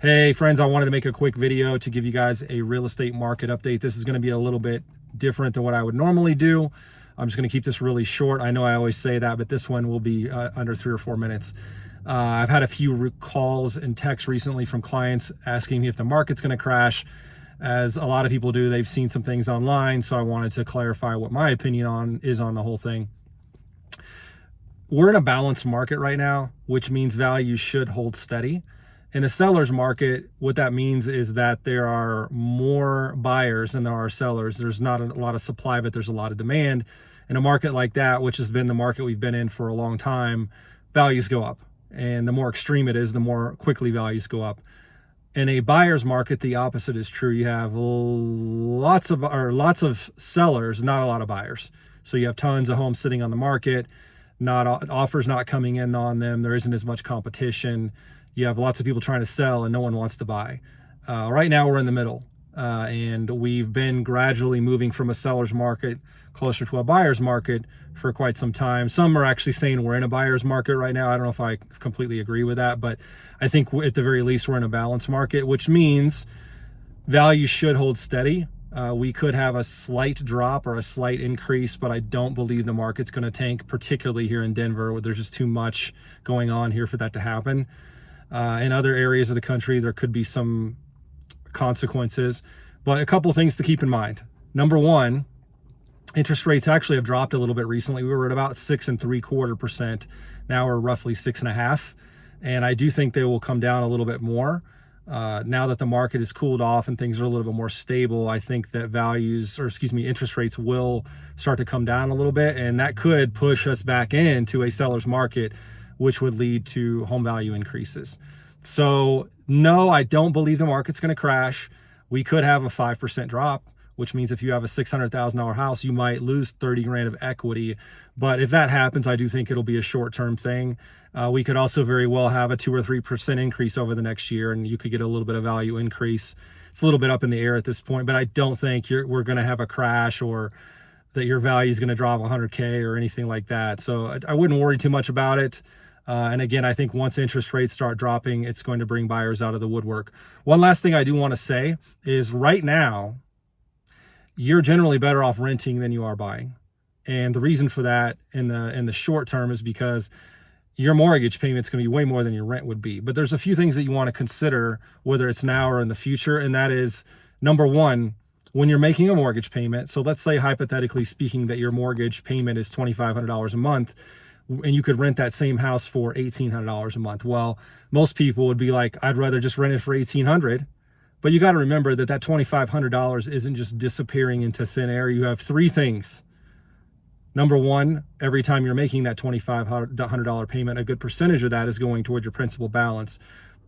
Hey friends, I wanted to make a quick video to give you guys a real estate market update. This is going to be a little bit different than what I would normally do. I'm just going to keep this really short. I know I always say that, but this one will be under 3 or 4 minutes. I've had a few calls and texts recently from clients asking me if the market's going to crash. As a lot of people do, they've seen some things online, so I wanted to clarify what my opinion is on the whole thing. We're in a balanced market right now, which means values should hold steady. In a seller's market, what that means is that there are more buyers than there are sellers. There's not a lot of supply, but there's a lot of demand. In a market like that, which has been the market we've been in for a long time, values go up. And the more extreme it is, the more quickly values go up. In a buyer's market, the opposite is true. You have lots of sellers, not a lot of buyers. So you have tons of homes sitting on the market, offers not coming in on them. There isn't as much competition. You have lots of people trying to sell and no one wants to buy. Right now we're in the middle, and we've been gradually moving from a seller's market closer to a buyer's market for quite some time. Some are actually saying we're in a buyer's market right now. I don't know if I completely agree with that, but I think at the very least we're in a balanced market, which means value should hold steady. We could have a slight drop or a slight increase, but I don't believe the market's going to tank, particularly here in Denver, where there's just too much going on here for that to happen. In other areas of the country, there could be some consequences, but a couple things to keep in mind. Number one, interest rates actually have dropped a little bit recently. We were at about 6.75%. Now we're roughly 6.5%. And I do think they will come down a little bit more. Now that the market is cooled off and things are a little bit more stable, I think that interest rates will start to come down a little bit, and that could push us back into a seller's market, which would lead to home value increases. So no, I don't believe the market's going to crash. We could have a 5% drop, which means if you have a $600,000 house, you might lose 30 grand of equity. But if that happens, I do think it'll be a short-term thing. We could also very well have a 2 or 3% increase over the next year, and you could get a little bit of value increase. It's a little bit up in the air at this point, but I don't think we're going to have a crash or that your value is going to drop 100K or anything like that. So I wouldn't worry too much about it. And again, I think once interest rates start dropping, it's going to bring buyers out of the woodwork. One last thing I do want to say is right now, you're generally better off renting than you are buying. And the reason for that in the short term is because your mortgage payment's going to be way more than your rent would be. But there's a few things that you want to consider, whether it's now or in the future. And that is, number one, when you're making a mortgage payment, so let's say hypothetically speaking that your mortgage payment is $2,500 a month, and you could rent that same house for $1,800 a month. Well, most people would be like, I'd rather just rent it for $1,800. But you got to remember that $2,500 isn't just disappearing into thin air. You have three things. Number one, every time you're making that $2,500 payment, a good percentage of that is going toward your principal balance.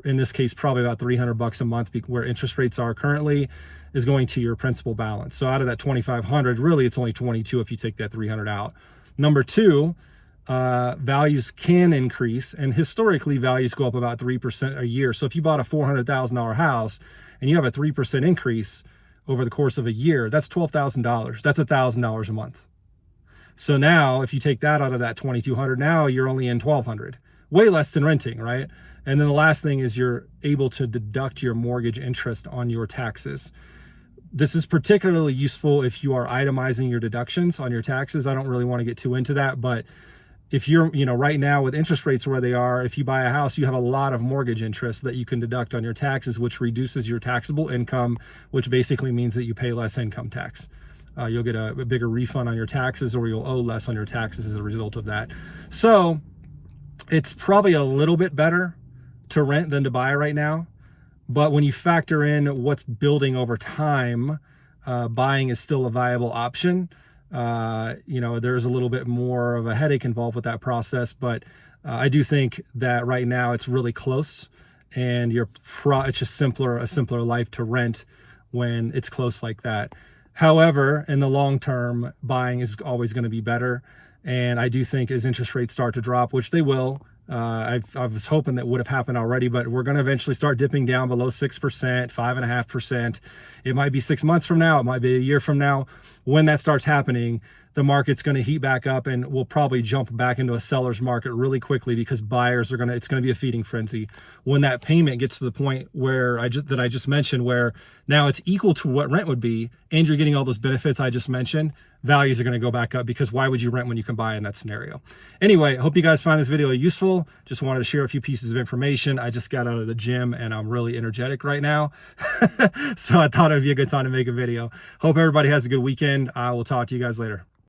In this case, probably about $300 a month, where interest rates are currently, is going to your principal balance. So out of that $2,500, really it's only $2,200 if you take that $300 out. Number two, values can increase, and historically values go up about 3% a year. So if you bought a $400,000 house and you have a 3% increase over the course of a year, that's $12,000. That's $1,000 a month. So now if you take that out of that $2,200, now you're only in $1,200, way less than renting, right? And then the last thing is you're able to deduct your mortgage interest on your taxes. This is particularly useful if you are itemizing your deductions on your taxes. I don't really want to get too into that, but if you're, right now with interest rates where they are, if you buy a house, you have a lot of mortgage interest that you can deduct on your taxes, which reduces your taxable income, which basically means that you pay less income tax. You'll get a bigger refund on your taxes, or you'll owe less on your taxes as a result of that. So it's probably a little bit better to rent than to buy right now. But when you factor in what's building over time, buying is still a viable option. There's a little bit more of a headache involved with that process, but I do think that right now it's really close, and it's just a simpler life to rent when it's close like that. However, in the long term, buying is always going to be better. And I do think as interest rates start to drop, which they will, I was hoping that would have happened already, but we're going to eventually start dipping down below 6%, 5.5%. It might be 6 months from now. It might be a year from now. When that starts happening, the market's going to heat back up and we'll probably jump back into a seller's market really quickly because buyers are it's going to be a feeding frenzy. When that payment gets to the point where I just mentioned, where now it's equal to what rent would be, and you're getting all those benefits I just mentioned, values are going to go back up, because why would you rent when you can buy in that scenario? Anyway, hope you guys find this video useful. Just wanted to share a few pieces of information. I just got out of the gym and I'm really energetic right now. So I thought it would be a good time to make a video. Hope everybody has a good weekend. I will talk to you guys later.